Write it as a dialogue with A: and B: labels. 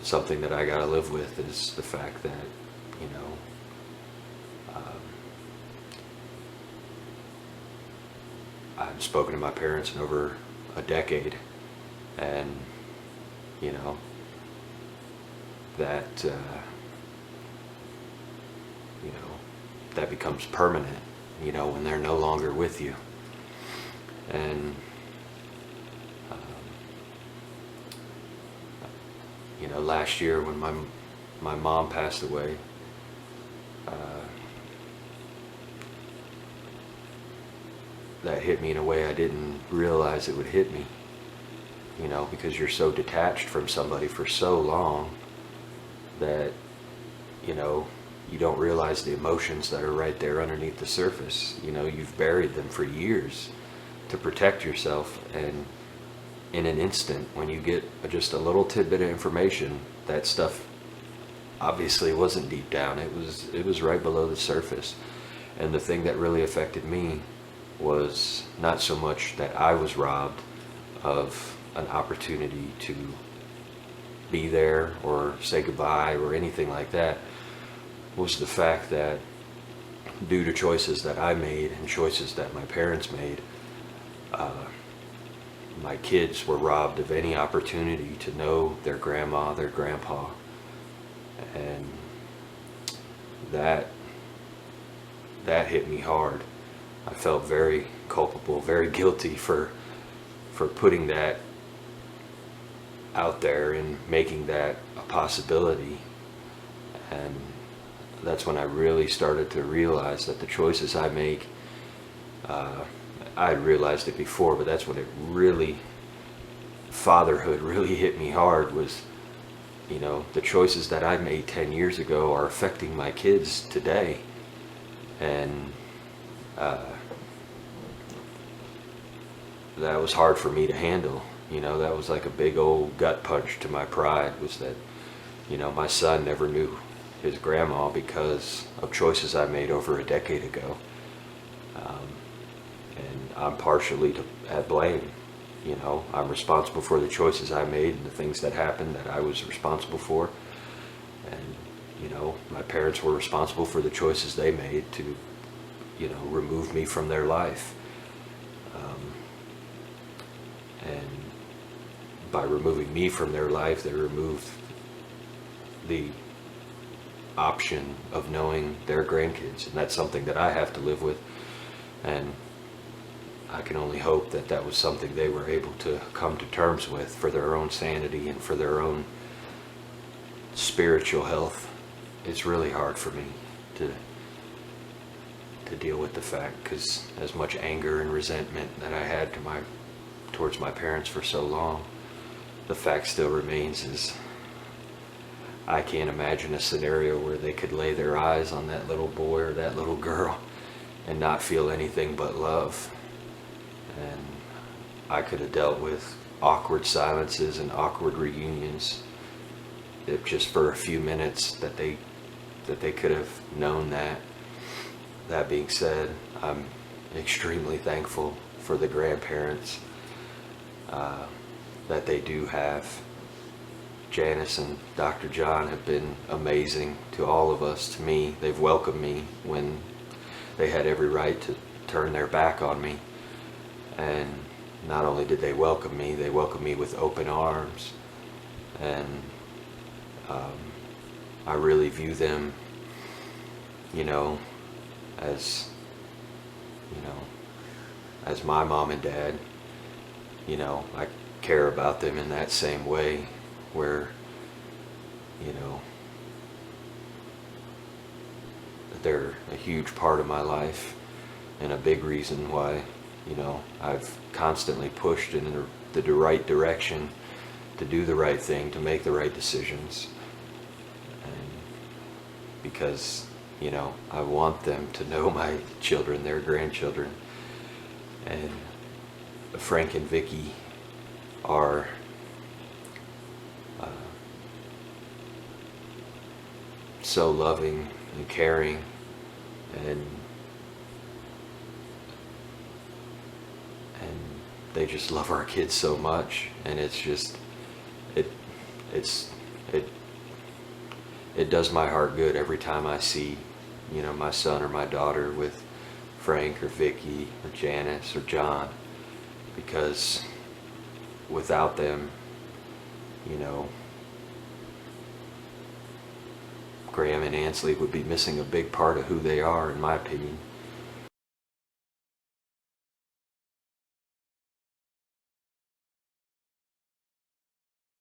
A: something that I gotta live with is the fact that, you know, I haven't spoken to my parents in over a decade, and you know that that becomes permanent, when they're no longer with you. And last year when my mom passed away, that hit me in a way I didn't realize it would hit me, because you're so detached from somebody for so long that, you don't realize the emotions that are right there underneath the surface. You've buried them for years to protect yourself, and in an instant, when you get just a little tidbit of information, that stuff obviously wasn't deep down. It was right below the surface. And the thing that really affected me was not so much that I was robbed of an opportunity to be there or say goodbye or anything like that, was the fact that due to choices that I made and choices that my parents made, my kids were robbed of any opportunity to know their grandma, their grandpa. And that hit me hard. I felt very culpable, very guilty for putting that out there and making that a possibility. And that's when I really started to realize that the choices I make, I realized it before, but that's when it really, fatherhood really hit me hard, was, the choices that I made 10 years ago are affecting my kids today. And that was hard for me to handle. That was like a big old gut punch to my pride, was that, my son never knew his grandma because of choices I made over a decade ago. And I'm partially at blame. I'm responsible for the choices I made and the things that happened that I was responsible for. And, my parents were responsible for the choices they made to, remove me from their life. And by removing me from their life, they removed the option of knowing their grandkids. And that's something that I have to live with. And I can only hope that that was something they were able to come to terms with for their own sanity and for their own spiritual health. It's really hard for me to deal with the fact, because as much anger and resentment that I had towards my parents for so long, the fact still remains is I can't imagine a scenario where they could lay their eyes on that little boy or that little girl and not feel anything but love. And I could have dealt with awkward silences and awkward reunions if just for a few minutes that they could have known that. That being said, I'm extremely thankful for the grandparents that they do have. Janice and Dr. John have been amazing to all of us. To me, they've welcomed me when they had every right to turn their back on me. And not only did they welcome me, they welcomed me with open arms. And I really view them, as my mom and dad. I care about them in that same way, where, they're a huge part of my life and a big reason why, I've constantly pushed in the right direction, to do the right thing, to make the right decisions. And because, I want them to know my children, their grandchildren. And Frank and Vicky are so loving and caring, and they just love our kids so much. And it's just it's it it does my heart good every time I see, my son or my daughter with Frank or Vicky or Janice or John, because without them, Graham and Ansley would be missing a big part of who they are, in my opinion.